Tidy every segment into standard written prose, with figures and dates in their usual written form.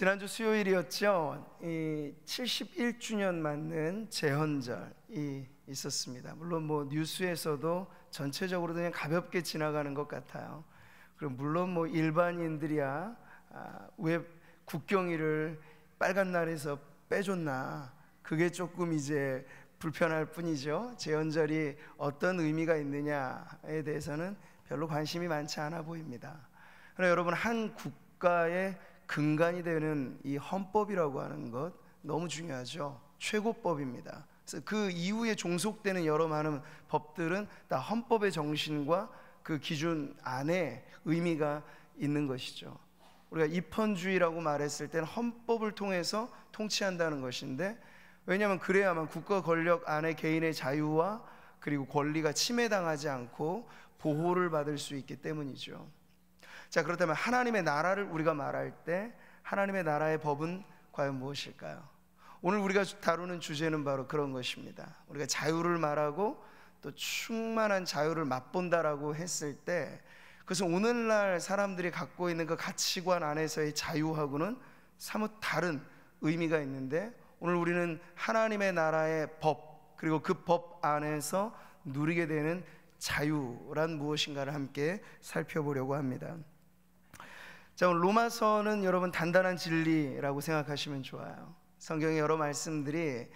지난주 수요일이었죠. 이 71주년 맞는 제헌절이 있었습니다. 물론 뭐 뉴스에서도 전체적으로 그냥 가볍게 지나가는 것 같아요. 그리고 물론 뭐 일반인들이야 왜 국경일을 빨간 날에서 빼줬나, 그게 조금 이제 불편할 뿐이죠. 제헌절이 어떤 의미가 있느냐에 대해서는 별로 관심이 많지 않아 보입니다. 그러나 여러분, 한 국가의 근간이 되는 이 헌법이라고 하는 것 너무 중요하죠. 최고법입니다. 그래서 그 이후에 종속되는 여러 많은 법들은 다 헌법의 정신과 그 기준 안에 의미가 있는 것이죠. 우리가 입헌주의라고 말했을 때는 헌법을 통해서 통치한다는 것인데, 왜냐하면 그래야만 국가 권력 안에 개인의 자유와 그리고 권리가 침해당하지 않고 보호를 받을 수 있기 때문이죠. 자, 그렇다면 하나님의 나라를 우리가 말할 때 하나님의 나라의 법은 과연 무엇일까요? 오늘 우리가 다루는 주제는 바로 그런 것입니다. 우리가 자유를 말하고 또 충만한 자유를 맛본다라고 했을 때, 그것은 오늘날 사람들이 갖고 있는 그 가치관 안에서의 자유하고는 사뭇 다른 의미가 있는데, 오늘 우리는 하나님의 나라의 법, 그리고 그 법 안에서 누리게 되는 자유란 무엇인가를 함께 살펴보려고 합니다. 자, 오늘 로마서는 여러분 단단한 진리라고 생각하시면 좋아요. 성경의 여러 말씀들이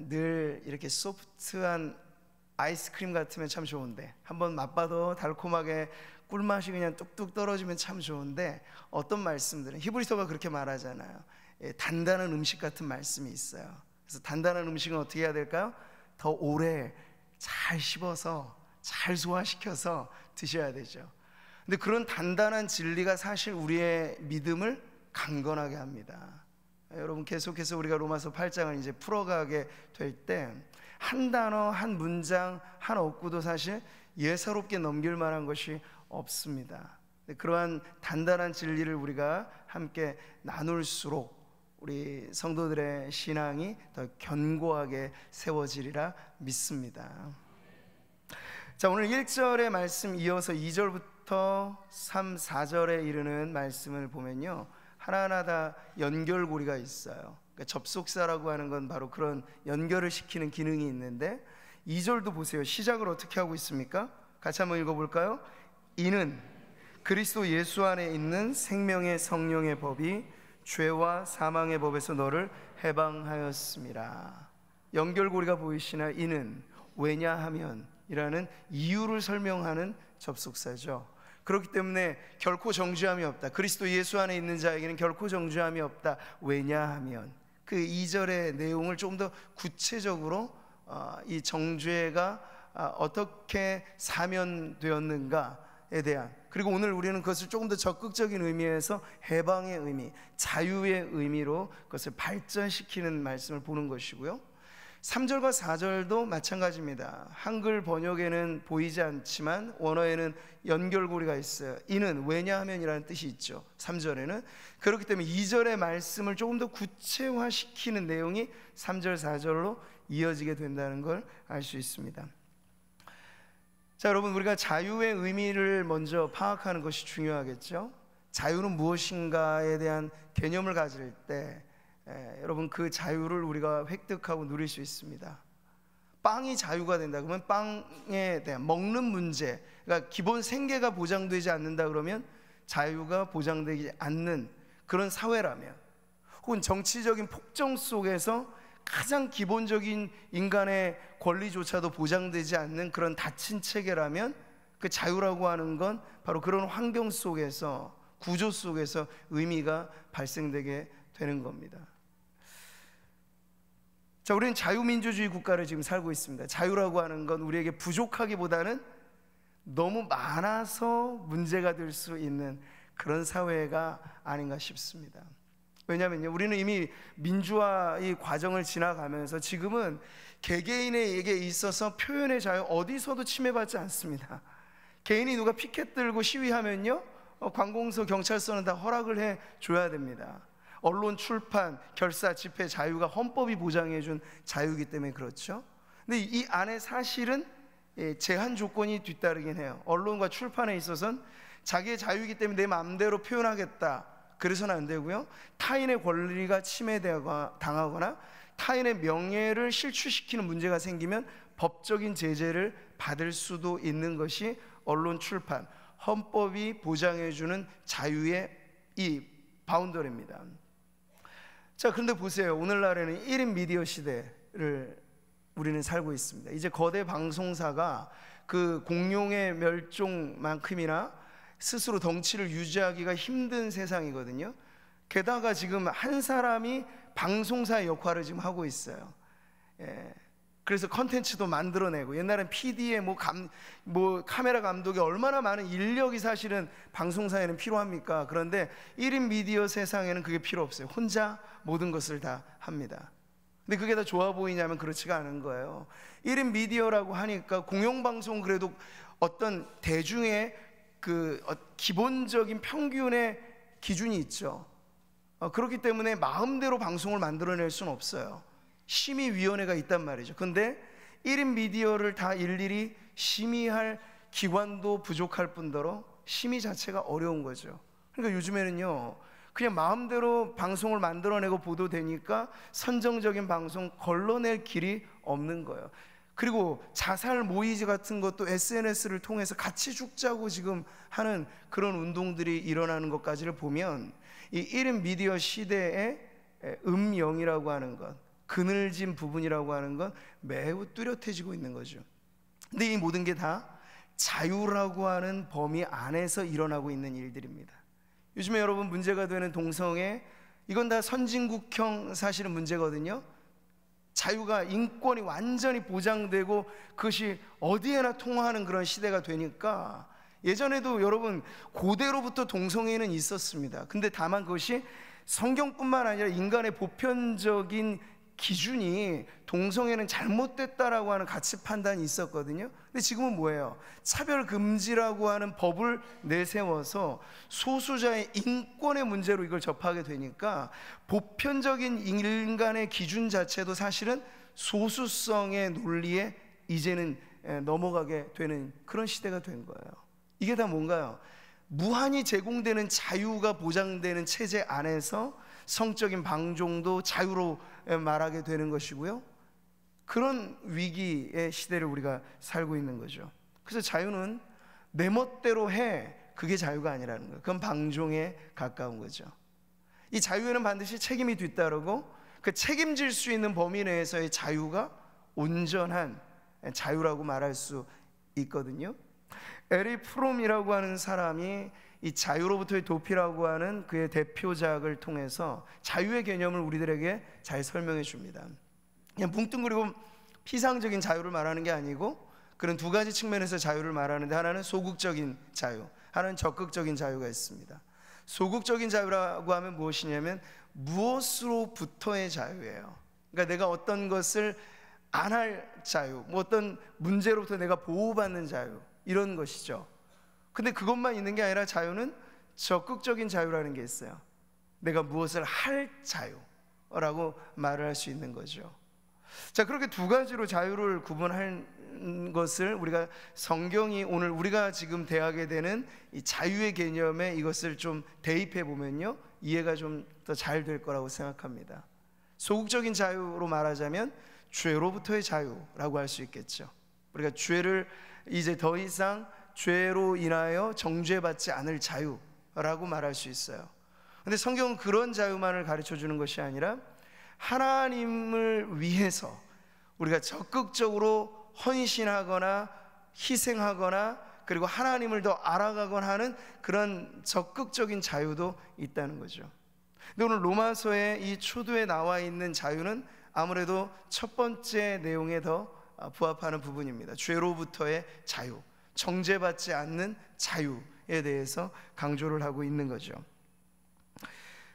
늘 이렇게 소프트한 아이스크림 같으면 참 좋은데, 한번 맛봐도 달콤하게 꿀맛이 그냥 뚝뚝 떨어지면 참 좋은데, 어떤 말씀들은 히브리서가 그렇게 말하잖아요. 단단한 음식 같은 말씀이 있어요. 그래서 단단한 음식은 어떻게 해야 될까요? 더 오래 잘 씹어서 잘 소화시켜서 드셔야 되죠. 근데 그런 단단한 진리가 사실 우리의 믿음을 강건하게 합니다. 여러분, 계속해서 우리가 로마서 8장을 이제 풀어가게 될 때 한 단어, 한 문장, 한 어구도 사실 예사롭게 넘길 만한 것이 없습니다. 그러한 단단한 진리를 우리가 함께 나눌수록 우리 성도들의 신앙이 더 견고하게 세워지리라 믿습니다. 자, 오늘 1절의 말씀 이어서 2절부터 3, 4절에 이르는 말씀을 보면요, 하나하나 다 연결고리가 있어요. 그러니까 접속사라고 하는 건 바로 그런 연결을 시키는 기능이 있는데, 2절도 보세요. 시작을 어떻게 하고 있습니까? 같이 한번 읽어볼까요? 이는 그리스도 예수 안에 있는 생명의 성령의 법이 죄와 사망의 법에서 너를 해방하였습니다. 연결고리가 보이시나? 이는, 왜냐하면 이라는 이유를 설명하는 접속사죠. 그렇기 때문에 결코 정죄함이 없다. 그리스도 예수 안에 있는 자에게는 결코 정죄함이 없다. 왜냐하면, 그 2절의 내용을 좀 더 구체적으로 이 정죄가 어떻게 사면되었는가에 대한, 그리고 오늘 우리는 그것을 조금 더 적극적인 의미에서 해방의 의미, 자유의 의미로 그것을 발전시키는 말씀을 보는 것이고요. 3절과 4절도 마찬가지입니다. 한글 번역에는 보이지 않지만 원어에는 연결고리가 있어요. 이는, 왜냐하면이라는 뜻이 있죠. 3절에는. 그렇기 때문에 2절의 말씀을 조금 더 구체화시키는 내용이 3절, 4절로 이어지게 된다는 걸 알 수 있습니다. 자, 여러분, 우리가 자유의 의미를 먼저 파악하는 것이 중요하겠죠. 자유는 무엇인가에 대한 개념을 가질 때 여러분, 그 자유를 우리가 획득하고 누릴 수 있습니다. 빵이 자유가 된다 그러면 빵에 대한 먹는 문제, 그러니까 기본 생계가 보장되지 않는다 그러면 자유가 보장되지 않는 그런 사회라면, 혹은 정치적인 폭정 속에서 가장 기본적인 인간의 권리조차도 보장되지 않는 그런 닫힌 체계라면, 그 자유라고 하는 건 바로 그런 환경 속에서, 구조 속에서 의미가 발생되게 되는 겁니다. 자, 우리는 자유민주주의 국가를 지금 살고 있습니다. 자유라고 하는 건 우리에게 부족하기보다는 너무 많아서 문제가 될 수 있는 그런 사회가 아닌가 싶습니다. 왜냐하면요, 우리는 이미 민주화의 과정을 지나가면서 지금은 개개인에게 있어서 표현의 자유 어디서도 침해받지 않습니다. 개인이 누가 피켓 들고 시위하면요, 관공서, 경찰서는 다 허락을 해줘야 됩니다. 언론, 출판, 결사, 집회 자유가 헌법이 보장해준 자유이기 때문에 그렇죠. 근데 이 안에 사실은 제한 조건이 뒤따르긴 해요. 언론과 출판에 있어서는 자기의 자유이기 때문에 내 마음대로 표현하겠다, 그래서는 안 되고요, 타인의 권리가 침해당하거나 타인의 명예를 실추시키는 문제가 생기면 법적인 제재를 받을 수도 있는 것이 언론 출판, 헌법이 보장해주는 자유의 이 바운더리입니다. 자, 그런데 보세요. 오늘날에는 1인 미디어 시대를 우리는 살고 있습니다. 이제 거대 방송사가 그 공룡의 멸종만큼이나 스스로 덩치를 유지하기가 힘든 세상이거든요. 게다가 지금 한 사람이 방송사의 역할을 지금 하고 있어요. 그래서 컨텐츠도 만들어내고, 옛날엔 PD에 뭐 카메라 감독이 얼마나 많은 인력이 사실은 방송사에는 필요합니까? 그런데 1인 미디어 세상에는 그게 필요 없어요. 혼자 모든 것을 다 합니다. 근데 그게 다 좋아 보이냐면 그렇지가 않은 거예요. 1인 미디어라고 하니까 공영방송, 그래도 어떤 대중의 그 기본적인 평균의 기준이 있죠. 그렇기 때문에 마음대로 방송을 만들어낼 수는 없어요. 심의위원회가 있단 말이죠. 근데 1인 미디어를 다 일일이 심의할 기관도 부족할 뿐더러 심의 자체가 어려운 거죠. 그러니까 요즘에는요, 그냥 마음대로 방송을 만들어내고 보도되니까 선정적인 방송 걸러낼 길이 없는 거예요. 그리고 자살 모의 같은 것도 SNS를 통해서 같이 죽자고 지금 하는 그런 운동들이 일어나는 것까지를 보면 이 1인 미디어 시대의 음영이라고 하는 것, 그늘진 부분이라고 하는 건 매우 뚜렷해지고 있는 거죠. 근데 이 모든 게 다 자유라고 하는 범위 안에서 일어나고 있는 일들입니다. 요즘에 여러분 문제가 되는 동성애, 이건 다 선진국형 사실은 문제거든요. 자유가, 인권이 완전히 보장되고 그것이 어디에나 통하는 그런 시대가 되니까, 예전에도 여러분 고대로부터 동성애는 있었습니다. 근데 다만 그것이 성경뿐만 아니라 인간의 보편적인 기준이 동성애는 잘못됐다라고 하는 가치 판단이 있었거든요. 근데 지금은 뭐예요? 차별 금지라고 하는 법을 내세워서 소수자의 인권의 문제로 이걸 접하게 되니까 보편적인 인간의 기준 자체도 사실은 소수성의 논리에 이제는 넘어가게 되는 그런 시대가 된 거예요. 이게 다 뭔가요? 무한히 제공되는 자유가 보장되는 체제 안에서 성적인 방종도 자유로 말하게 되는 것이고요, 그런 위기의 시대를 우리가 살고 있는 거죠. 그래서 자유는 내 멋대로 해, 그게 자유가 아니라는 거예요. 그건 방종에 가까운 거죠. 이 자유에는 반드시 책임이 뒤따르고, 그 책임질 수 있는 범위 내에서의 자유가 온전한 자유라고 말할 수 있거든요. 에리 프롬이라고 하는 사람이 이 자유로부터의 도피라고 하는 그의 대표작을 통해서 자유의 개념을 우리들에게 잘 설명해 줍니다. 그냥 뭉뚱그리고 피상적인 자유를 말하는 게 아니고, 그런 두 가지 측면에서 자유를 말하는데, 하나는 소극적인 자유, 하나는 적극적인 자유가 있습니다. 소극적인 자유라고 하면 무엇이냐면 무엇으로부터의 자유예요. 그러니까 내가 어떤 것을 안 할 자유, 뭐 어떤 문제로부터 내가 보호받는 자유, 이런 것이죠. 근데 그것만 있는 게 아니라 자유는 적극적인 자유라는 게 있어요. 내가 무엇을 할 자유라고 말을 할 수 있는 거죠. 자, 그렇게 두 가지로 자유를 구분한 것을 우리가 성경이 오늘 우리가 지금 대하게 되는 이 자유의 개념에 이것을 좀 대입해 보면요, 이해가 좀 더 잘 될 거라고 생각합니다. 소극적인 자유로 말하자면 죄로부터의 자유라고 할 수 있겠죠. 우리가 죄를 이제 더 이상 죄로 인하여 정죄받지 않을 자유라고 말할 수 있어요. 그런데 성경은 그런 자유만을 가르쳐 주는 것이 아니라 하나님을 위해서 우리가 적극적으로 헌신하거나 희생하거나, 그리고 하나님을 더 알아가거나 하는 그런 적극적인 자유도 있다는 거죠. 근데 오늘 로마서의 이 초두에 나와 있는 자유는 아무래도 첫 번째 내용에 더 부합하는 부분입니다. 죄로부터의 자유, 정죄받지 않는 자유에 대해서 강조를 하고 있는 거죠.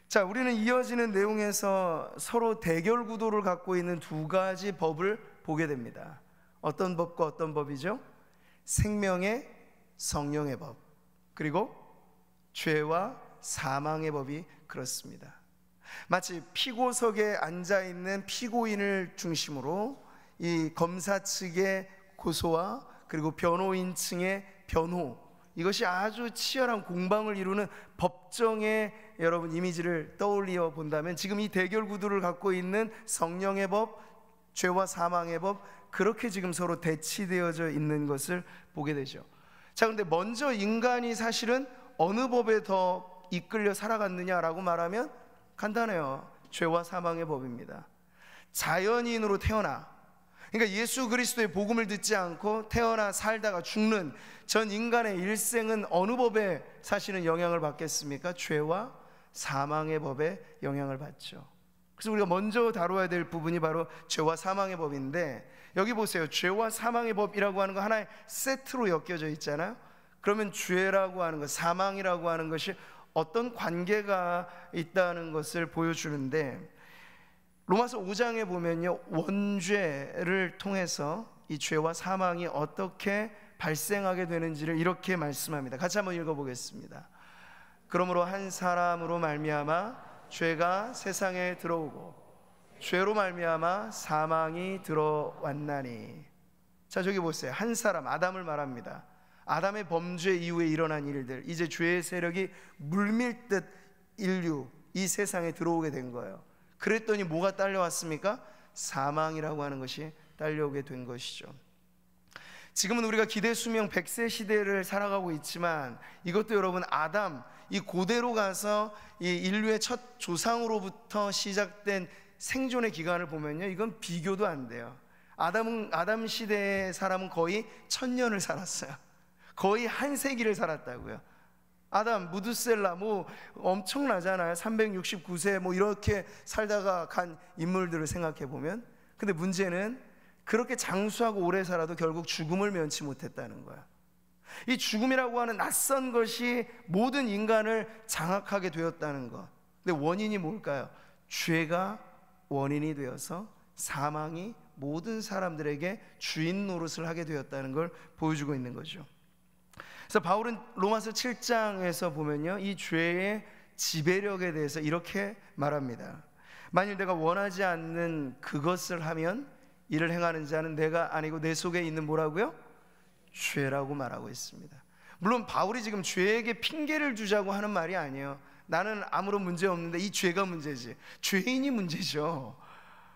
자, 우리는 이어지는 내용에서 서로 대결 구도를 갖고 있는 두 가지 법을 보게 됩니다. 어떤 법과 어떤 법이죠? 생명의 성령의 법, 그리고 죄와 사망의 법이 그렇습니다. 마치 피고석에 앉아있는 피고인을 중심으로 이 검사 측의 고소와 그리고 변호인 측의 변호, 이것이 아주 치열한 공방을 이루는 법정의 여러분 이미지를 떠올려 본다면 지금 이 대결 구도를 갖고 있는 성령의 법, 죄와 사망의 법, 그렇게 지금 서로 대치되어져 있는 것을 보게 되죠. 자, 그런데 먼저 인간이 사실은 어느 법에 더 이끌려 살아갔느냐라고 말하면 간단해요. 죄와 사망의 법입니다. 자연인으로 태어나, 그러니까 예수 그리스도의 복음을 듣지 않고 태어나 살다가 죽는 전 인간의 일생은 어느 법에 사실은 영향을 받겠습니까? 죄와 사망의 법에 영향을 받죠. 그래서 우리가 먼저 다뤄야 될 부분이 바로 죄와 사망의 법인데, 여기 보세요. 죄와 사망의 법이라고 하는 거 하나의 세트로 엮여져 있잖아요. 그러면 죄라고 하는 것, 사망이라고 하는 것이 어떤 관계가 있다는 것을 보여주는데, 로마서 5장에 보면요, 원죄를 통해서 이 죄와 사망이 어떻게 발생하게 되는지를 이렇게 말씀합니다. 같이 한번 읽어보겠습니다. 그러므로 한 사람으로 말미암아 죄가 세상에 들어오고 죄로 말미암아 사망이 들어왔나니. 자, 저기 보세요. 한 사람, 아담을 말합니다. 아담의 범죄 이후에 일어난 일들, 이제 죄의 세력이 물밀듯 인류, 이 세상에 들어오게 된 거예요. 그랬더니 뭐가 딸려왔습니까? 사망이라고 하는 것이 딸려오게 된 것이죠. 지금은 우리가 기대 수명 100세 시대를 살아가고 있지만, 이것도 여러분 아담, 이 고대로 가서 이 인류의 첫 조상으로부터 시작된 생존의 기간을 보면요, 이건 비교도 안 돼요. 아담 시대의 사람은 거의 1000년을 살았어요. 거의 한 세기를 살았다고요. 아담, 무드셀라 뭐 엄청나잖아요. 369세 뭐 이렇게 살다가 간 인물들을 생각해 보면. 근데 문제는 그렇게 장수하고 오래 살아도 결국 죽음을 면치 못했다는 거야. 이 죽음이라고 하는 낯선 것이 모든 인간을 장악하게 되었다는 것. 근데 원인이 뭘까요? 죄가 원인이 되어서 사망이 모든 사람들에게 주인 노릇을 하게 되었다는 걸 보여주고 있는 거죠. 그래서 바울은 로마서 7장에서 보면요, 이 죄의 지배력에 대해서 이렇게 말합니다. 만일 내가 원하지 않는 그것을 하면 이를 행하는 자는 내가 아니고 내 속에 있는 뭐라고요? 죄라고 말하고 있습니다. 물론 바울이 지금 죄에게 핑계를 주자고 하는 말이 아니에요. 나는 아무런 문제 없는데 이 죄가 문제지, 죄인이 문제죠.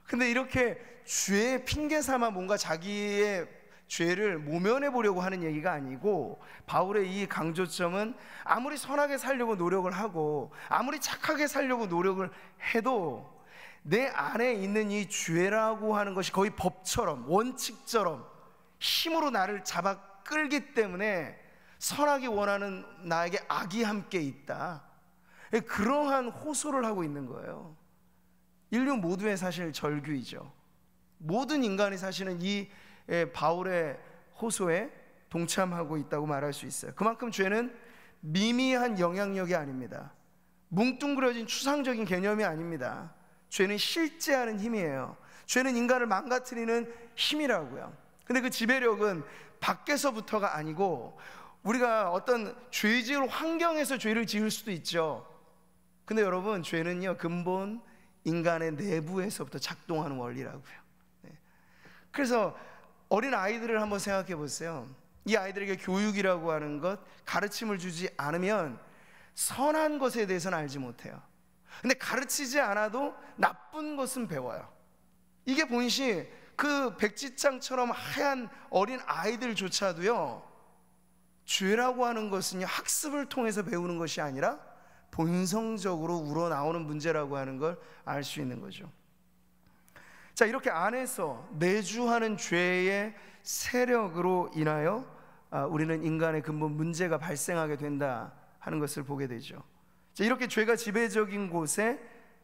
근데 이렇게 죄의 핑계 삼아 뭔가 자기의 죄를 모면해 보려고 하는 얘기가 아니고, 바울의 이 강조점은 아무리 선하게 살려고 노력을 하고 아무리 착하게 살려고 노력을 해도 내 안에 있는 이 죄라고 하는 것이 거의 법처럼, 원칙처럼 힘으로 나를 잡아 끌기 때문에 선하게 원하는 나에게 악이 함께 있다, 그러한 호소를 하고 있는 거예요. 인류 모두의 사실 절규이죠. 모든 인간이 사실은 이 바울의 호소에 동참하고 있다고 말할 수 있어요. 그만큼 죄는 미미한 영향력이 아닙니다. 뭉뚱그려진 추상적인 개념이 아닙니다. 죄는 실제하는 힘이에요. 죄는 인간을 망가뜨리는 힘이라고요. 근데 그 지배력은 밖에서부터가 아니고, 우리가 어떤 죄 지을 환경에서 죄를 지을 수도 있죠. 근데 여러분, 죄는요, 근본 인간의 내부에서부터 작동하는 원리라고요. 그래서 어린 아이들을 한번 생각해 보세요. 이 아이들에게 교육이라고 하는 것, 가르침을 주지 않으면 선한 것에 대해서는 알지 못해요. 근데 가르치지 않아도 나쁜 것은 배워요. 이게 본시 그 백지장처럼 하얀 어린 아이들조차도요, 죄라고 하는 것은요, 학습을 통해서 배우는 것이 아니라 본성적으로 우러나오는 문제라고 하는 걸 알 수 있는 거죠. 자, 이렇게 안에서 내주하는 죄의 세력으로 인하여 우리는 인간의 근본 문제가 발생하게 된다 하는 것을 보게 되죠. 자, 이렇게 죄가 지배적인 곳에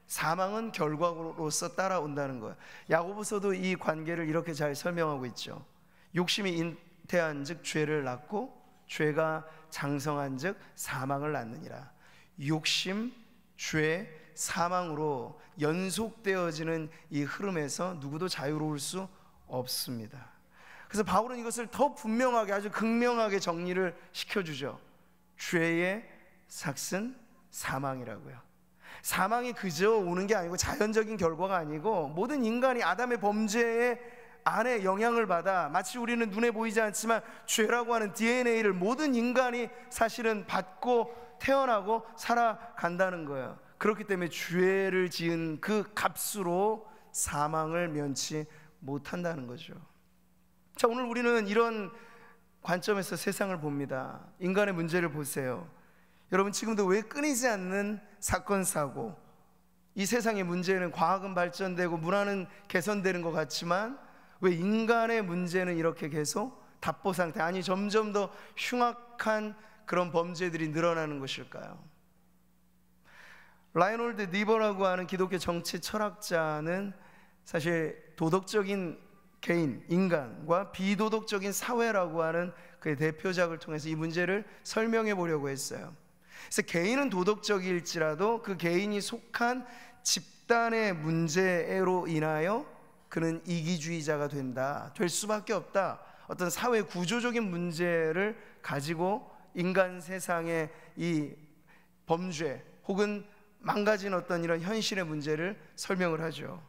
사망은 결과로서 따라온다는 거예요. 야고보서도 이 관계를 이렇게 잘 설명하고 있죠. 욕심이 잉태한 즉 죄를 낳고 죄가 장성한 즉 사망을 낳느니라. 욕심, 죄, 사망으로 연속되어지는 이 흐름에서 누구도 자유로울 수 없습니다. 그래서 바울은 이것을 더 분명하게, 아주 극명하게 정리를 시켜주죠. 죄의 삭은 사망이라고요. 사망이 그저 오는 게 아니고, 자연적인 결과가 아니고, 모든 인간이 아담의 범죄에 안에 영향을 받아 마치 우리는 눈에 보이지 않지만 죄라고 하는 DNA를 모든 인간이 사실은 받고 태어나고 살아간다는 거예요. 그렇기 때문에 죄를 지은 그 값으로 사망을 면치 못한다는 거죠. 자, 오늘 우리는 이런 관점에서 세상을 봅니다. 인간의 문제를 보세요. 여러분, 지금도 왜 끊이지 않는 사건 사고, 이 세상의 문제는 과학은 발전되고 문화는 개선되는 것 같지만 왜 인간의 문제는 이렇게 계속 답보 상태, 아니 점점 더 흉악한 그런 범죄들이 늘어나는 것일까요? 라이놀드 니버라고 하는 기독교 정치 철학자는 사실 도덕적인 개인, 인간과 비도덕적인 사회라고 하는 그의 대표작을 통해서 이 문제를 설명해 보려고 했어요. 그래서 개인은 도덕적일지라도 그 개인이 속한 집단의 문제로 인하여 그는 이기주의자가 될 수밖에 없다. 어떤 사회 구조적인 문제를 가지고 인간 세상의 이 범죄 혹은 망가진 어떤 이런 현실의 문제를 설명을 하죠.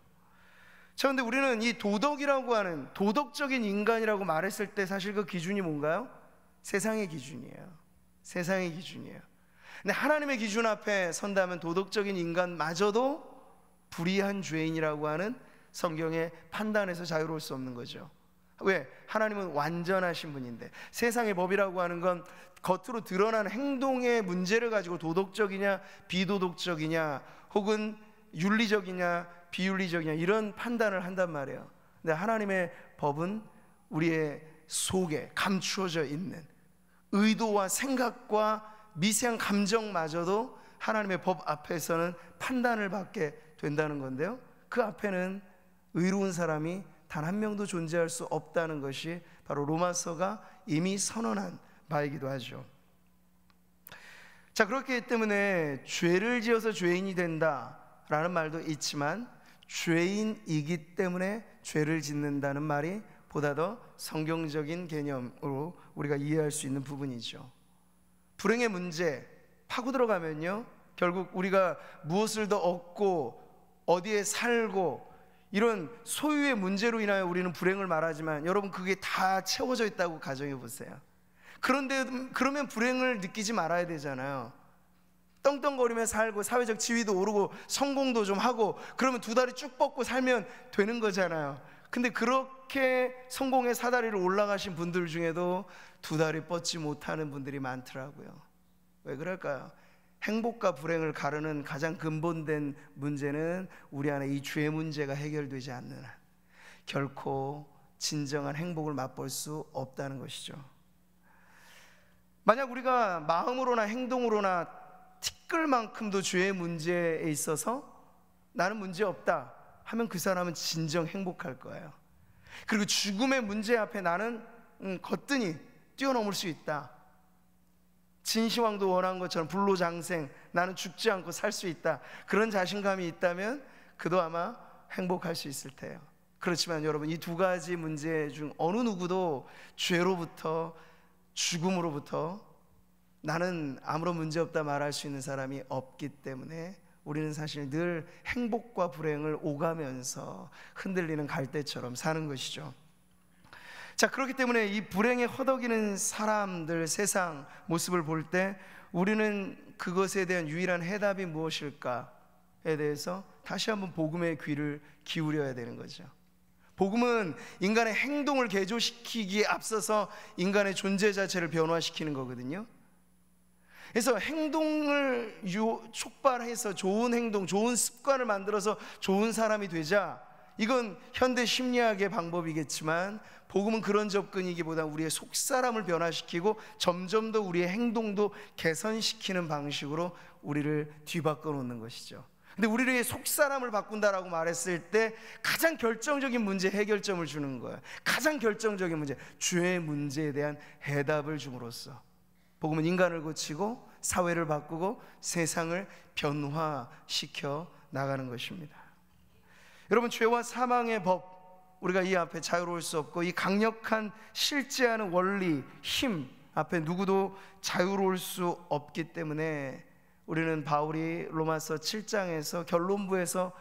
자, 그런데 우리는 이 도덕이라고 하는 도덕적인 인간이라고 말했을 때 사실 그 기준이 뭔가요? 세상의 기준이에요. 세상의 기준이에요. 근데 하나님의 기준 앞에 선다면 도덕적인 인간마저도 불의한 죄인이라고 하는 성경의 판단에서 자유로울 수 없는 거죠. 왜? 하나님은 완전하신 분인데 세상의 법이라고 하는 건 겉으로 드러나는 행동의 문제를 가지고 도덕적이냐 비도덕적이냐 혹은 윤리적이냐 비윤리적이냐 이런 판단을 한단 말이에요. 근데 하나님의 법은 우리의 속에 감추어져 있는 의도와 생각과 미세한 감정마저도 하나님의 법 앞에서는 판단을 받게 된다는 건데요, 그 앞에는 의로운 사람이 단 한 명도 존재할 수 없다는 것이 바로 로마서가 이미 선언한 바이기도 하죠. 자, 그렇기 때문에 죄를 지어서 죄인이 된다라는 말도 있지만 죄인이기 때문에 죄를 짓는다는 말이 보다 더 성경적인 개념으로 우리가 이해할 수 있는 부분이죠. 불행의 문제 파고 들어가면요, 결국 우리가 무엇을 더 얻고 어디에 살고 이런 소유의 문제로 인하여 우리는 불행을 말하지만 여러분, 그게 다 채워져 있다고 가정해 보세요. 그런데 그러면 불행을 느끼지 말아야 되잖아요. 떵떵거리며 살고 사회적 지위도 오르고 성공도 좀 하고 그러면 두 다리 쭉 뻗고 살면 되는 거잖아요. 근데 그렇게 성공의 사다리를 올라가신 분들 중에도 두 다리 뻗지 못하는 분들이 많더라고요. 왜 그럴까요? 행복과 불행을 가르는 가장 근본된 문제는 우리 안에 이 죄 문제가 해결되지 않는 한 결코 진정한 행복을 맛볼 수 없다는 것이죠. 만약 우리가 마음으로나 행동으로나 티끌만큼도 죄의 문제에 있어서 나는 문제 없다 하면 그 사람은 진정 행복할 거예요. 그리고 죽음의 문제 앞에 나는 거뜬히 뛰어넘을 수 있다, 진시황도 원한 것처럼 불로장생, 나는 죽지 않고 살 수 있다, 그런 자신감이 있다면 그도 아마 행복할 수 있을 테요. 그렇지만 여러분, 이 두 가지 문제 중 어느 누구도 죄로부터 죽음으로부터 나는 아무런 문제 없다 말할 수 있는 사람이 없기 때문에 우리는 사실 늘 행복과 불행을 오가면서 흔들리는 갈대처럼 사는 것이죠. 자, 그렇기 때문에 이 불행에 허덕이는 사람들, 세상 모습을 볼 때 우리는 그것에 대한 유일한 해답이 무엇일까에 대해서 다시 한번 복음의 귀를 기울여야 되는 거죠. 복음은 인간의 행동을 개조시키기에 앞서서 인간의 존재 자체를 변화시키는 거거든요. 그래서 행동을 촉발해서 좋은 행동, 좋은 습관을 만들어서 좋은 사람이 되자, 이건 현대 심리학의 방법이겠지만 복음은 그런 접근이기보다 우리의 속사람을 변화시키고 점점 더 우리의 행동도 개선시키는 방식으로 우리를 뒤바꿔 놓는 것이죠. 근데 우리의 속사람을 바꾼다라고 말했을 때 가장 결정적인 문제 해결점을 주는 거예요. 가장 결정적인 문제, 죄의 문제에 대한 해답을 줌으로써 복음은 인간을 고치고 사회를 바꾸고 세상을 변화시켜 나가는 것입니다. 여러분, 죄와 사망의 법, 우리가 이 앞에 자유로울 수 없고 이 강력한 실제하는 원리, 힘 앞에 누구도 자유로울 수 없기 때문에 우리는 바울이 로마서 7장에서 결론부에서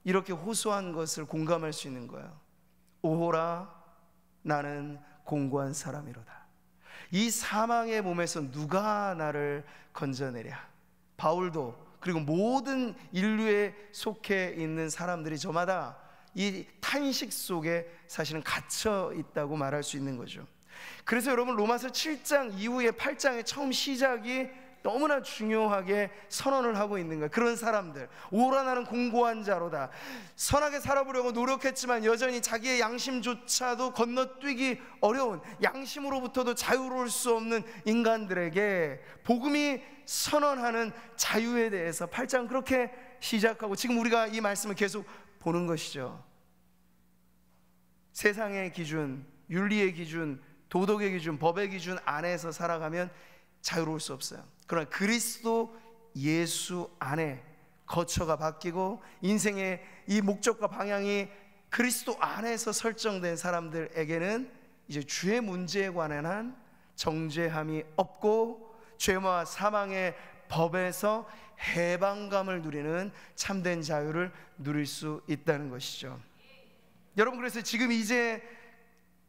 이렇게 호소한 것을 공감할 수 있는 거예요. 오호라 나는 공고한 사람이로다. 이 사망의 몸에서 누가 나를 건져내랴. 바울도 그리고 모든 인류에 속해 있는 사람들이 저마다 이 탄식 속에 사실은 갇혀 있다고 말할 수 있는 거죠. 그래서 여러분, 로마서 7장 이후에 8장의 처음 시작이 너무나 중요하게 선언을 하고 있는 거예요. 그런 사람들, 오라 나는 공고한 자로다. 선하게 살아보려고 노력했지만 여전히 자기의 양심조차도 건너뛰기 어려운, 양심으로부터도 자유로울 수 없는 인간들에게 복음이 선언하는 자유에 대해서 8장 그렇게 시작하고, 지금 우리가 이 말씀을 계속 보는 것이죠. 세상의 기준, 윤리의 기준, 도덕의 기준, 법의 기준 안에서 살아가면 자유로울 수 없어요. 그러나 그리스도 예수 안에 거처가 바뀌고 인생의 이 목적과 방향이 그리스도 안에서 설정된 사람들에게는 이제 죄의 문제에 관한 정죄함이 없고 죄와 사망의 법에서 해방감을 누리는 참된 자유를 누릴 수 있다는 것이죠. 여러분, 그래서 지금 이제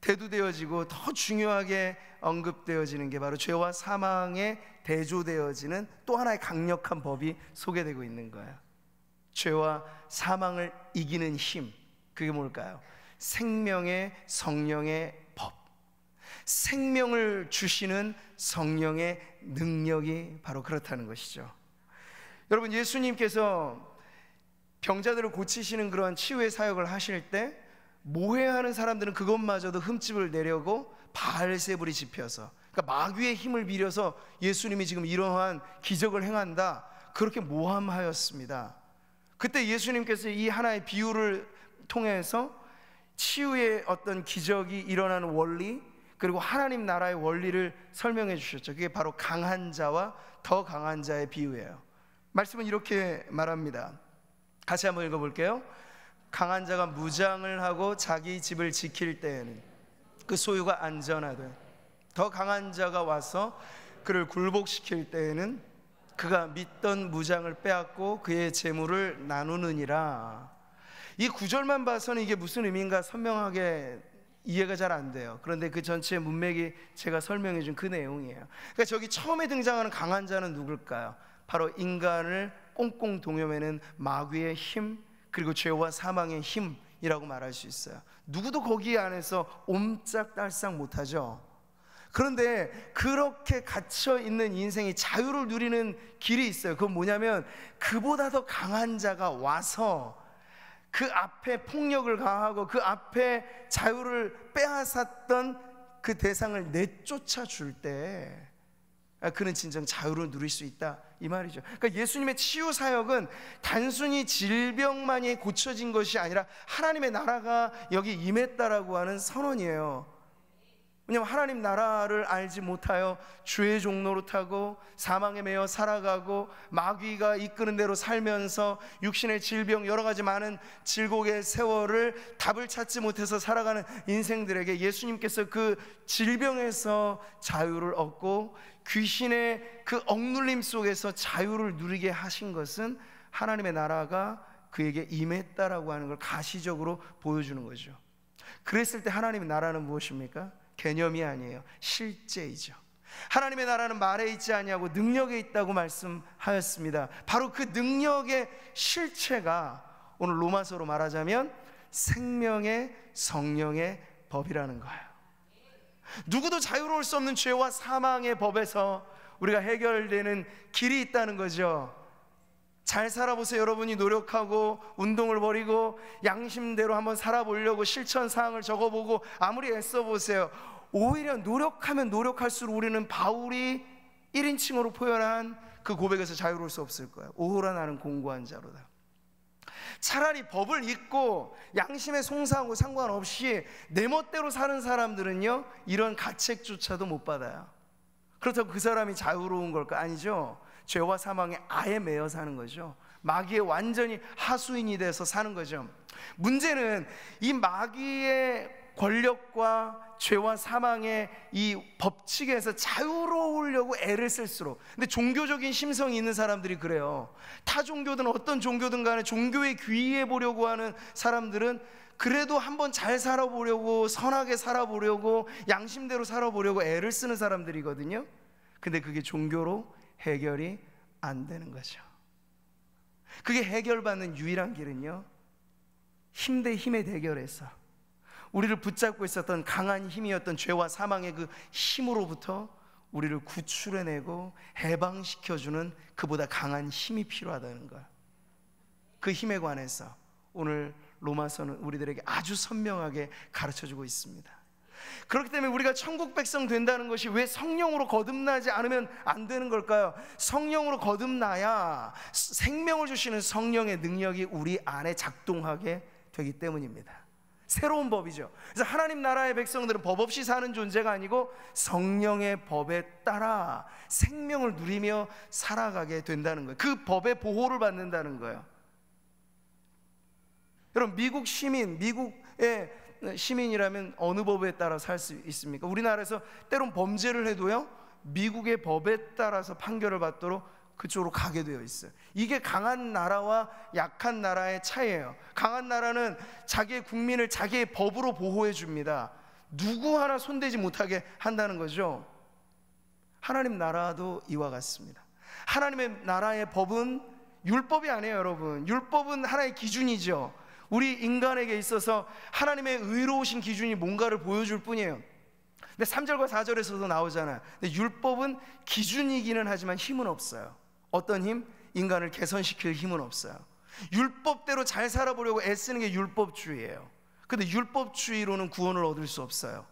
대두되어지고 더 중요하게 언급되어지는 게 바로 죄와 사망에 대조되어지는 또 하나의 강력한 법이 소개되고 있는 거예요. 죄와 사망을 이기는 힘, 그게 뭘까요? 생명의 성령의 법, 생명을 주시는 성령의 능력이 바로 그렇다는 것이죠. 여러분, 예수님께서 병자들을 고치시는 그러한 치유의 사역을 하실 때 모해하는 사람들은 그것마저도 흠집을 내려고 바알세불이 지펴서, 그러니까 마귀의 힘을 빌려서 예수님이 지금 이러한 기적을 행한다, 그렇게 모함하였습니다. 그때 예수님께서 이 하나의 비유를 통해서 치유의 어떤 기적이 일어나는 원리, 그리고 하나님 나라의 원리를 설명해 주셨죠. 그게 바로 강한 자와 더 강한 자의 비유예요. 말씀은 이렇게 말합니다. 같이 한번 읽어볼게요. 강한 자가 무장을 하고 자기 집을 지킬 때에는 그 소유가 안전하되, 더 강한 자가 와서 그를 굴복시킬 때에는 그가 믿던 무장을 빼앗고 그의 재물을 나누느니라. 이 구절만 봐서는 이게 무슨 의미인가 선명하게 이해가 잘 안 돼요. 그런데 그 전체 문맥이 제가 설명해 준 그 내용이에요. 그러니까 저기 처음에 등장하는 강한 자는 누굴까요? 바로 인간을 꽁꽁 동여매는 마귀의 힘, 그리고 죄와 사망의 힘이라고 말할 수 있어요. 누구도 거기 안에서 옴짝달싹 못하죠. 그런데 그렇게 갇혀있는 인생이 자유를 누리는 길이 있어요. 그건 뭐냐면 그보다 더 강한 자가 와서 그 앞에 폭력을 가하고 그 앞에 자유를 빼앗았던 그 대상을 내쫓아 줄 때 그는 진정 자유를 누릴 수 있다, 이 말이죠. 그러니까 예수님의 치유 사역은 단순히 질병만이 고쳐진 것이 아니라 하나님의 나라가 여기 임했다라고 하는 선언이에요. 왜냐하면 하나님 나라를 알지 못하여 죄의 종로로 타고 사망에 매여 살아가고 마귀가 이끄는 대로 살면서 육신의 질병, 여러 가지 많은 질곡의 세월을 답을 찾지 못해서 살아가는 인생들에게 예수님께서 그 질병에서 자유를 얻고 귀신의 그 억눌림 속에서 자유를 누리게 하신 것은 하나님의 나라가 그에게 임했다라고 하는 걸 가시적으로 보여주는 거죠. 그랬을 때 하나님의 나라는 무엇입니까? 개념이 아니에요. 실제이죠. 하나님의 나라는 말에 있지 아니하고 능력에 있다고 말씀하였습니다. 바로 그 능력의 실체가 오늘 로마서로 말하자면 생명의 성령의 법이라는 거예요. 누구도 자유로울 수 없는 죄와 사망의 법에서 우리가 해결되는 길이 있다는 거죠. 잘 살아보세요. 여러분이 노력하고 운동을 벌이고 양심대로 한번 살아보려고 실천사항을 적어보고 아무리 애써보세요. 오히려 노력하면 노력할수록 우리는 바울이 1인칭으로 표현한 그 고백에서 자유로울 수 없을 거예요. 오호라 나는 공고한 자로다. 차라리 법을 잊고 양심에 송사하고 상관없이 내 멋대로 사는 사람들은요, 이런 가책조차도 못 받아요. 그렇다고 그 사람이 자유로운 걸까? 아니죠. 죄와 사망에 아예 매여 사는 거죠. 마귀의 완전히 하수인이 돼서 사는 거죠. 문제는 이 마귀의 권력과 죄와 사망의 이 법칙에서 자유로우려고 애를 쓸수록, 근데 종교적인 심성이 있는 사람들이 그래요. 타 종교든 어떤 종교든 간에 종교에 귀의해 보려고 하는 사람들은 그래도 한번 잘 살아보려고, 선하게 살아보려고, 양심대로 살아보려고 애를 쓰는 사람들이거든요. 근데 그게 종교로 해결이 안 되는 거죠. 그게 해결받는 유일한 길은요, 힘 대 힘의 대결에서 우리를 붙잡고 있었던 강한 힘이었던 죄와 사망의 그 힘으로부터 우리를 구출해내고 해방시켜주는 그보다 강한 힘이 필요하다는 거야. 그 힘에 관해서 오늘 로마서는 우리들에게 아주 선명하게 가르쳐주고 있습니다. 그렇기 때문에 우리가 천국 백성 된다는 것이 왜 성령으로 거듭나지 않으면 안 되는 걸까요? 성령으로 거듭나야 생명을 주시는 성령의 능력이 우리 안에 작동하게 되기 때문입니다. 새로운 법이죠. 그래서 하나님 나라의 백성들은 법 없이 사는 존재가 아니고 성령의 법에 따라 생명을 누리며 살아가게 된다는 거예요. 그 법의 보호를 받는다는 거예요. 여러분, 미국의 시민이라면 어느 법에 따라 살 수 있습니까? 우리나라에서 때론 범죄를 해도요, 미국의 법에 따라서 판결을 받도록 그쪽으로 가게 되어 있어요. 이게 강한 나라와 약한 나라의 차이예요. 강한 나라는 자기의 국민을 자기의 법으로 보호해 줍니다. 누구 하나 손대지 못하게 한다는 거죠. 하나님 나라도 이와 같습니다. 하나님의 나라의 법은 율법이 아니에요, 여러분. 율법은 하나의 기준이죠. 우리 인간에게 있어서 하나님의 의로우신 기준이 뭔가를 보여줄 뿐이에요. 근데 3절과 4절에서도 나오잖아요. 근데 율법은 기준이기는 하지만 힘은 없어요. 어떤 힘? 인간을 개선시킬 힘은 없어요. 율법대로 잘 살아보려고 애쓰는 게 율법주의예요. 근데 율법주의로는 구원을 얻을 수 없어요.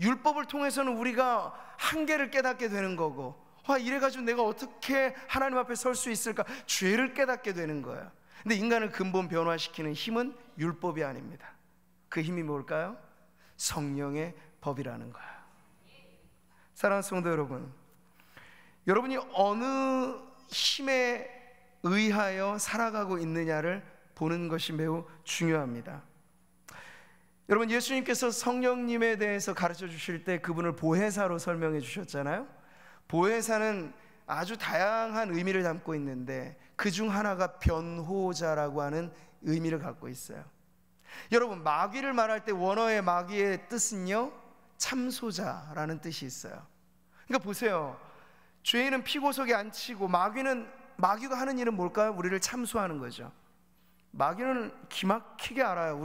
율법을 통해서는 우리가 한계를 깨닫게 되는 거고, 이래가지고 내가 어떻게 하나님 앞에 설 수 있을까? 죄를 깨닫게 되는 거예요. 근데 인간을 근본 변화시키는 힘은 율법이 아닙니다. 그 힘이 뭘까요? 성령의 법이라는 거예요. 사랑하는 성도 여러분, 여러분이 어느 힘에 의하여 살아가고 있느냐를 보는 것이 매우 중요합니다. 여러분, 예수님께서 성령님에 대해서 가르쳐 주실 때 그분을 보혜사로 설명해 주셨잖아요. 보혜사는 아주 다양한 의미를 담고 있는데 그 중 하나가 변호자라고 하는 의미를 갖고 있어요. 여러분, 마귀를 말할 때 원어의 마귀의 뜻은요, 참소자라는 뜻이 있어요. 그러니까 보세요, 죄인은 피고 속에 안 치고 마귀가 하는 일은 뭘까요? 우리를 참소하는 거죠. 마귀는 기막히게 알아요.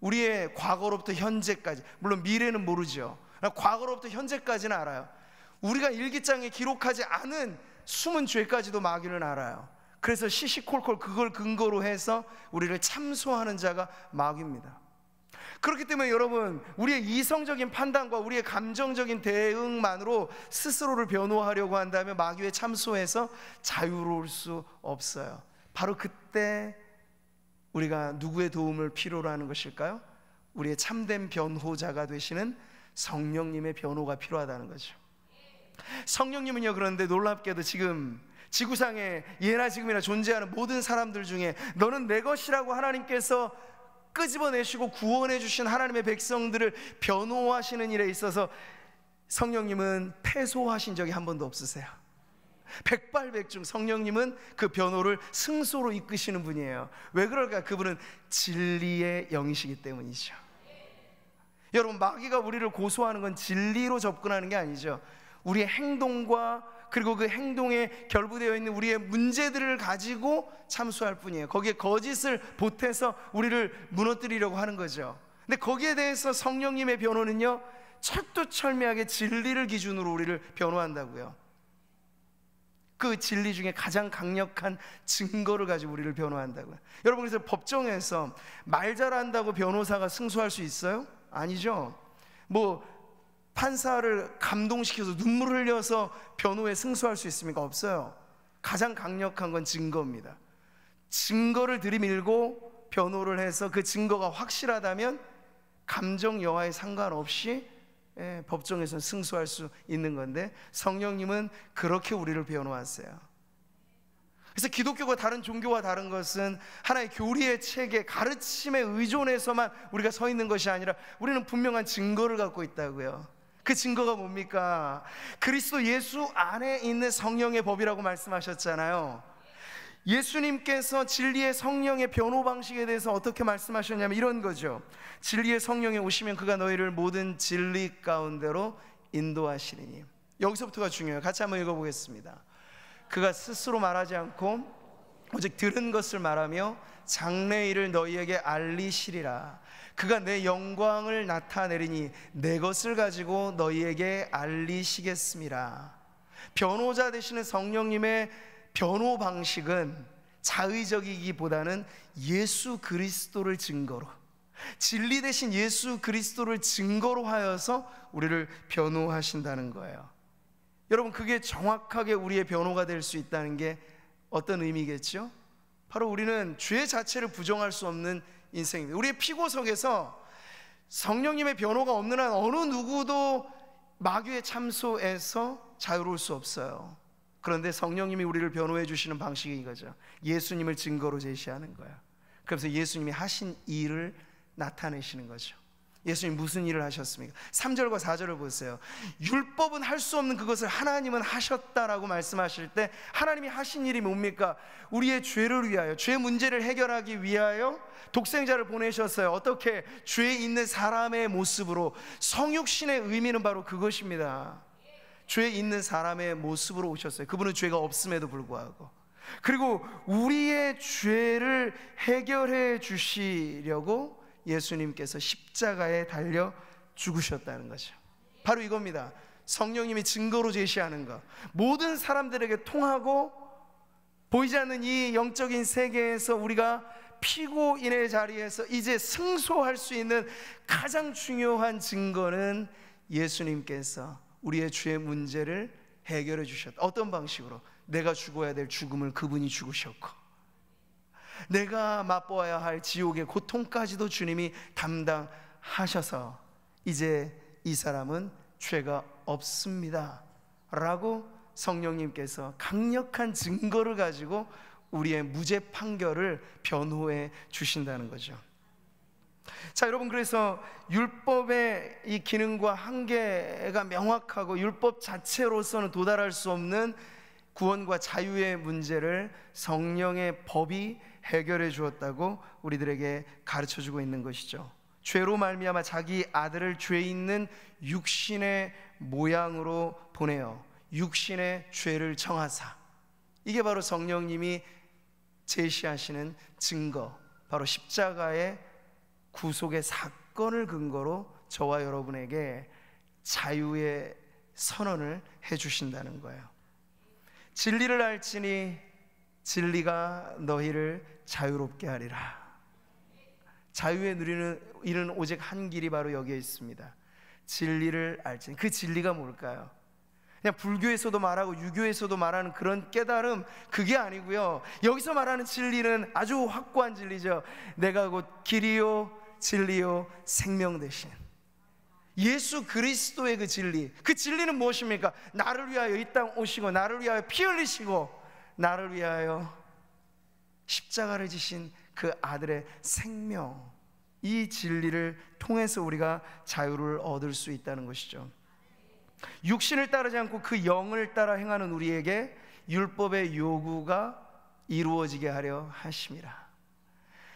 우리의 과거로부터 현재까지, 물론 미래는 모르죠. 과거로부터 현재까지는 알아요. 우리가 일기장에 기록하지 않은 숨은 죄까지도 마귀는 알아요. 그래서 시시콜콜 그걸 근거로 해서 우리를 참소하는 자가 마귀입니다. 그렇기 때문에 여러분, 우리의 이성적인 판단과 우리의 감정적인 대응만으로 스스로를 변호하려고 한다면 마귀의 참소에서 자유로울 수 없어요. 바로 그때 우리가 누구의 도움을 필요로 하는 것일까요? 우리의 참된 변호자가 되시는 성령님의 변호가 필요하다는 거죠. 성령님은요, 그런데 놀랍게도 지금 지구상에 예나 지금이나 존재하는 모든 사람들 중에 너는 내 것이라고 하나님께서 끄집어내시고 구원해 주신 하나님의 백성들을 변호하시는 일에 있어서 성령님은 패소하신 적이 한 번도 없으세요. 백발백중 성령님은 그 변호를 승소로 이끄시는 분이에요. 왜 그럴까? 그분은 진리의 영이시기 때문이죠. 여러분, 마귀가 우리를 고소하는 건 진리로 접근하는 게 아니죠. 우리의 행동과 그리고 그 행동에 결부되어 있는 우리의 문제들을 가지고 참수할 뿐이에요. 거기에 거짓을 보태서 우리를 무너뜨리려고 하는 거죠. 근데 거기에 대해서 성령님의 변호는요, 철두철미하게 진리를 기준으로 우리를 변호한다고요. 그 진리 중에 가장 강력한 증거를 가지고 우리를 변호한다고요. 여러분, 그래서 법정에서 말 잘한다고 변호사가 승소할 수 있어요? 아니죠. 판사를 감동시켜서 눈물을 흘려서 변호에 승소할 수 있습니까? 없어요. 가장 강력한 건 증거입니다. 증거를 들이밀고 변호를 해서 그 증거가 확실하다면 감정 여하에 상관없이 법정에서 승소할 수 있는 건데, 성령님은 그렇게 우리를 변호하세요. 그래서 기독교가 다른 종교와 다른 것은 하나의 교리의 체계, 가르침에 의존해서만 우리가 서 있는 것이 아니라 우리는 분명한 증거를 갖고 있다고요. 그 증거가 뭡니까? 그리스도 예수 안에 있는 성령의 법이라고 말씀하셨잖아요. 예수님께서 진리의 성령의 변호 방식에 대해서 어떻게 말씀하셨냐면 이런 거죠. 진리의 성령이 오시면 그가 너희를 모든 진리 가운데로 인도하시리니. 여기서부터가 중요해요. 같이 한번 읽어보겠습니다. 그가 스스로 말하지 않고 오직 들은 것을 말하며 장래일을 너희에게 알리시리라. 그가 내 영광을 나타내리니 내 것을 가지고 너희에게 알리시겠습니다. 변호자 되시는 성령님의 변호 방식은 자의적이기보다는 예수 그리스도를 증거로, 진리 되신 예수 그리스도를 증거로 하여서 우리를 변호하신다는 거예요. 여러분, 그게 정확하게 우리의 변호가 될 수 있다는 게 어떤 의미겠죠? 바로 우리는 죄 자체를 부정할 수 없는 인생입니다. 우리의 피고석에서 성령님의 변호가 없는 한 어느 누구도 마귀의 참소에서 자유로울 수 없어요. 그런데 성령님이 우리를 변호해 주시는 방식이 이거죠. 예수님을 증거로 제시하는 거예요. 그래서 예수님이 하신 일을 나타내시는 거죠. 예수님 무슨 일을 하셨습니까? 3절과 4절을 보세요. 율법은 할 수 없는 그것을 하나님은 하셨다라고 말씀하실 때 하나님이 하신 일이 뭡니까? 우리의 죄를 위하여, 죄 문제를 해결하기 위하여 독생자를 보내셨어요. 어떻게? 죄 있는 사람의 모습으로. 성육신의 의미는 바로 그것입니다. 죄 있는 사람의 모습으로 오셨어요. 그분은 죄가 없음에도 불구하고. 그리고 우리의 죄를 해결해 주시려고 예수님께서 십자가에 달려 죽으셨다는 거죠. 바로 이겁니다. 성령님이 증거로 제시하는 것, 모든 사람들에게 통하고 보이지 않는 이 영적인 세계에서 우리가 피고인의 자리에서 이제 승소할 수 있는 가장 중요한 증거는 예수님께서 우리의 죄의 문제를 해결해 주셨다. 어떤 방식으로? 내가 죽어야 될 죽음을 그분이 죽으셨고, 내가 맛보아야 할 지옥의 고통까지도 주님이 담당하셔서 이제 이 사람은 죄가 없습니다 라고 성령님께서 강력한 증거를 가지고 우리의 무죄 판결을 변호해 주신다는 거죠. 자, 여러분, 그래서 율법의 이 기능과 한계가 명확하고 율법 자체로서는 도달할 수 없는 구원과 자유의 문제를 성령의 법이 해결해 주었다고 우리들에게 가르쳐주고 있는 것이죠. 죄로 말미암아 자기 아들을 죄 있는 육신의 모양으로 보내어 육신의 죄를 정하사, 이게 바로 성령님이 제시하시는 증거, 바로 십자가의 구속의 사건을 근거로 저와 여러분에게 자유의 선언을 해주신다는 거예요. 진리를 알지니 진리가 너희를 자유롭게 하리라. 자유에 이르는 오직 한 길이 바로 여기에 있습니다. 진리를 알지니. 그 진리가 뭘까요? 그냥 불교에서도 말하고 유교에서도 말하는 그런 깨달음, 그게 아니고요. 여기서 말하는 진리는 아주 확고한 진리죠. 내가 곧 길이요 진리요 생명 되신 예수 그리스도의 그 진리. 그 진리는 무엇입니까? 나를 위하여 이 땅 오시고, 나를 위하여 피 흘리시고, 나를 위하여 십자가를 지신 그 아들의 생명, 이 진리를 통해서 우리가 자유를 얻을 수 있다는 것이죠. 육신을 따르지 않고 그 영을 따라 행하는 우리에게 율법의 요구가 이루어지게 하려 하심이라.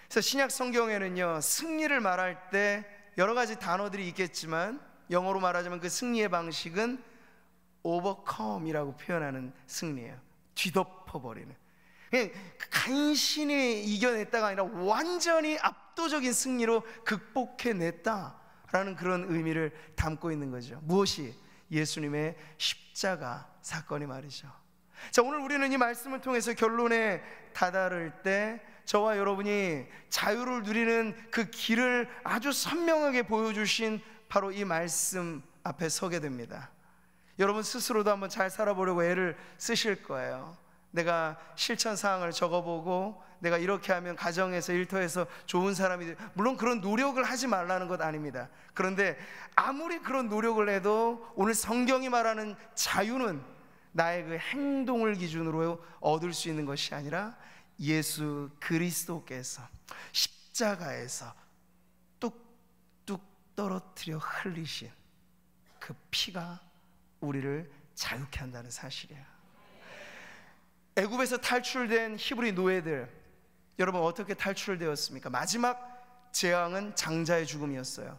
그래서 신약 성경에는요, 승리를 말할 때 여러 가지 단어들이 있겠지만 영어로 말하자면 그 승리의 방식은 overcome이라고 표현하는 승리예요. 뒤덮어버리는, 간신히 이겨냈다가 아니라 완전히 압도적인 승리로 극복해냈다라는 그런 의미를 담고 있는 거죠. 무엇이? 예수님의 십자가 사건이 말이죠. 자, 오늘 우리는 이 말씀을 통해서 결론에 다다를 때 저와 여러분이 자유를 누리는 그 길을 아주 선명하게 보여주신 바로 이 말씀 앞에 서게 됩니다. 여러분 스스로도 한번 잘 살아보려고 애를 쓰실 거예요. 내가 실천 사항을 적어보고 내가 이렇게 하면 가정에서 일터에서 좋은 사람이 돼. 물론 그런 노력을 하지 말라는 것 아닙니다. 그런데 아무리 그런 노력을 해도 오늘 성경이 말하는 자유는 나의 그 행동을 기준으로 얻을 수 있는 것이 아니라 예수 그리스도께서 십자가에서 뚝뚝 떨어뜨려 흘리신 그 피가 우리를 자유케 한다는 사실이에요. 애굽에서 탈출된 히브리 노예들, 여러분 어떻게 탈출되었습니까? 마지막 재앙은 장자의 죽음이었어요.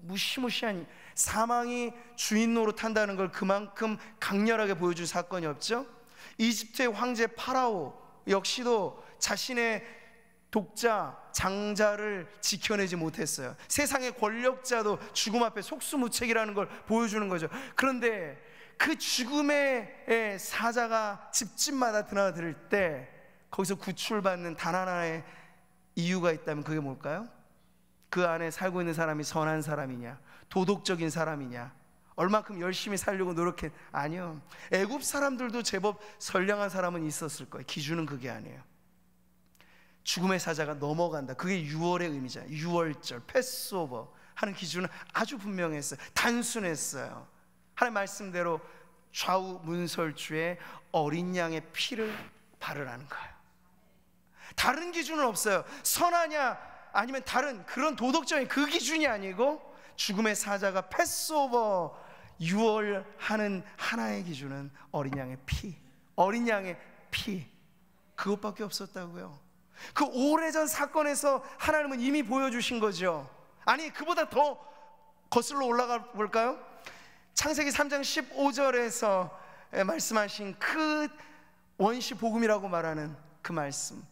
무시무시한 사망이 주인 노릇한다는 걸 그만큼 강렬하게 보여준 사건이 없죠? 이집트의 황제 파라오 역시도 자신의 독자 장자를 지켜내지 못했어요. 세상의 권력자도 죽음 앞에 속수무책이라는 걸 보여주는 거죠. 그런데 그 죽음의 사자가 집집마다 드나들 때 거기서 구출받는 단 하나의 이유가 있다면 그게 뭘까요? 그 안에 살고 있는 사람이 선한 사람이냐, 도덕적인 사람이냐, 얼만큼 열심히 살려고 노력해? 아니요. 애굽 사람들도 제법 선량한 사람은 있었을 거예요. 기준은 그게 아니에요. 죽음의 사자가 넘어간다, 그게 유월의 의미잖아요. 유월절, 패스오버 하는 기준은 아주 분명했어요. 단순했어요. 하나님 말씀대로 좌우 문설주에 어린 양의 피를 바르라는 거예요. 다른 기준은 없어요. 선하냐 아니면 다른 그런 도덕적인 그 기준이 아니고, 죽음의 사자가 패스오버 유월하는 하나의 기준은 어린 양의 피, 어린 양의 피, 그것밖에 없었다고요. 그 오래전 사건에서 하나님은 이미 보여주신 거죠. 아니, 그보다 더 거슬러 올라가 볼까요? 창세기 3장 15절에서 말씀하신 그 원시 복음이라고 말하는 그 말씀,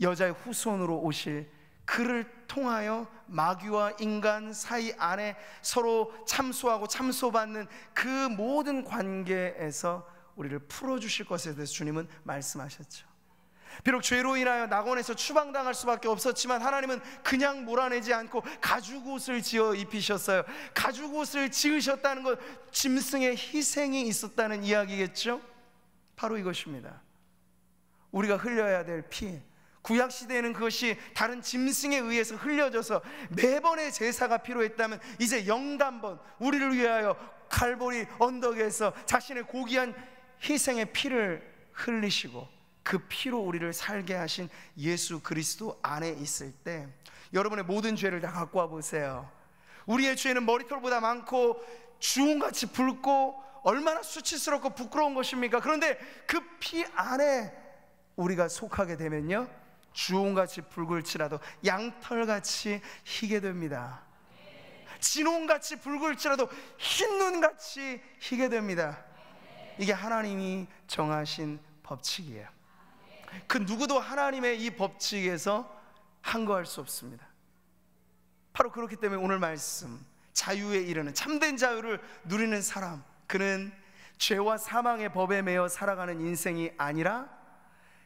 여자의 후손으로 오실 그를 통하여 마귀와 인간 사이 안에 서로 참소하고 참소받는 그 모든 관계에서 우리를 풀어주실 것에 대해서 주님은 말씀하셨죠. 비록 죄로 인하여 낙원에서 추방당할 수밖에 없었지만 하나님은 그냥 몰아내지 않고 가죽옷을 지어 입히셨어요. 가죽옷을 지으셨다는 것, 짐승의 희생이 있었다는 이야기겠죠. 바로 이것입니다. 우리가 흘려야 될 피, 구약시대에는 그것이 다른 짐승에 의해서 흘려져서 매번의 제사가 필요했다면, 이제 영단번 우리를 위하여 칼보리 언덕에서 자신의 고귀한 희생의 피를 흘리시고 그 피로 우리를 살게 하신 예수 그리스도 안에 있을 때, 여러분의 모든 죄를 다 갖고 와 보세요. 우리의 죄는 머리털보다 많고 주홍같이 붉고 얼마나 수치스럽고 부끄러운 것입니까? 그런데 그 피 안에 우리가 속하게 되면요, 주홍같이 붉을지라도 양털같이 희게 됩니다. 진홍같이 붉을지라도 흰눈같이 희게 됩니다. 이게 하나님이 정하신 법칙이에요. 그 누구도 하나님의 이 법칙에서 항거할 수 없습니다. 바로 그렇기 때문에 오늘 말씀, 자유에 이르는 참된 자유를 누리는 사람, 그는 죄와 사망의 법에 매여 살아가는 인생이 아니라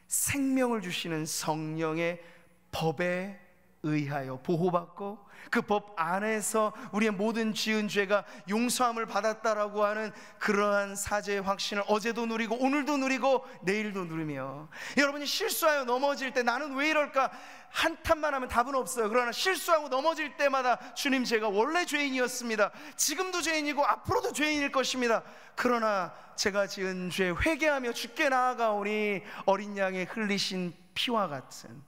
생명을 주시는 성령의 법에 의하여 보호받고 그 법 안에서 우리의 모든 지은 죄가 용서함을 받았다라고 하는 그러한 사죄의 확신을 어제도 누리고 오늘도 누리고 내일도 누리며, 여러분이 실수하여 넘어질 때 나는 왜 이럴까 한탄만 하면 답은 없어요. 그러나 실수하고 넘어질 때마다 주님, 제가 원래 죄인이었습니다. 지금도 죄인이고 앞으로도 죄인일 것입니다. 그러나 제가 지은 죄 회개하며 주께 나아가오니 어린 양의 흘리신 피와 같은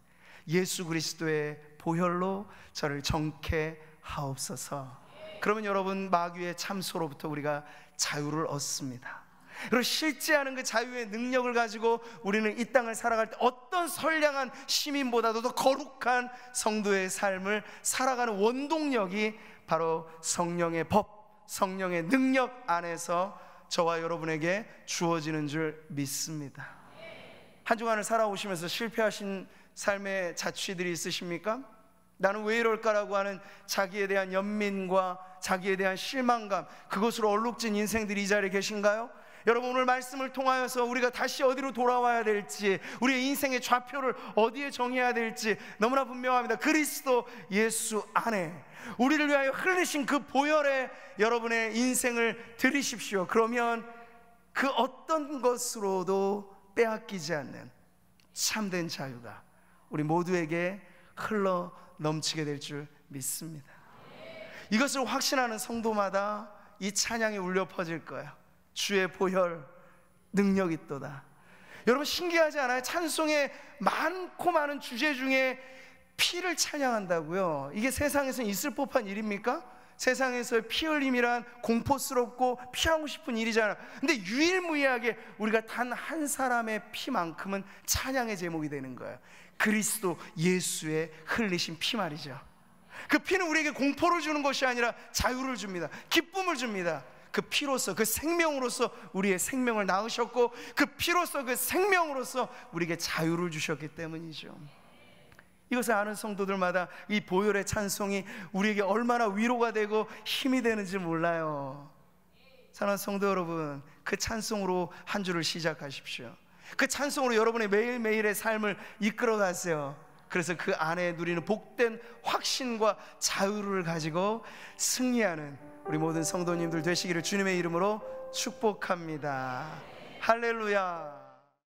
예수 그리스도의 보혈로 저를 정케 하옵소서. 그러면 여러분, 마귀의 참소로부터 우리가 자유를 얻습니다. 그리고 실제하는 그 자유의 능력을 가지고 우리는 이 땅을 살아갈 때 어떤 선량한 시민보다도 더 거룩한 성도의 삶을 살아가는 원동력이 바로 성령의 법, 성령의 능력 안에서 저와 여러분에게 주어지는 줄 믿습니다. 한 주간을 살아오시면서 실패하신 삶의 자취들이 있으십니까? 나는 왜 이럴까라고 하는 자기에 대한 연민과 자기에 대한 실망감, 그것으로 얼룩진 인생들이 이 자리에 계신가요? 여러분, 오늘 말씀을 통하여서 우리가 다시 어디로 돌아와야 될지, 우리의 인생의 좌표를 어디에 정해야 될지 너무나 분명합니다. 그리스도 예수 안에 우리를 위하여 흘리신 그 보혈에 여러분의 인생을 드리십시오. 그러면 그 어떤 것으로도 빼앗기지 않는 참된 자유가 우리 모두에게 흘러 넘치게 될 줄 믿습니다. 이것을 확신하는 성도마다 이 찬양이 울려 퍼질 거예요. 주의 보혈 능력 있도다. 여러분, 신기하지 않아요? 찬송의 많고 많은 주제 중에 피를 찬양한다고요. 이게 세상에서 있을 법한 일입니까? 세상에서의 피 흘림이란 공포스럽고 피하고 싶은 일이잖아. 근데 유일무이하게 우리가 단 한 사람의 피만큼은 찬양의 제목이 되는 거예요. 그리스도 예수의 흘리신 피 말이죠. 그 피는 우리에게 공포를 주는 것이 아니라 자유를 줍니다. 기쁨을 줍니다. 그 피로서, 그 생명으로서 우리의 생명을 낳으셨고, 그 피로서, 그 생명으로서 우리에게 자유를 주셨기 때문이죠. 이것을 아는 성도들마다 이 보혈의 찬송이 우리에게 얼마나 위로가 되고 힘이 되는지 몰라요. 사랑하는 성도 여러분, 그 찬송으로 한 주를 시작하십시오. 그 찬송으로 여러분의 매일매일의 삶을 이끌어 가세요. 그래서 그 안에 누리는 복된 확신과 자유를 가지고 승리하는 우리 모든 성도님들 되시기를 주님의 이름으로 축복합니다. 할렐루야.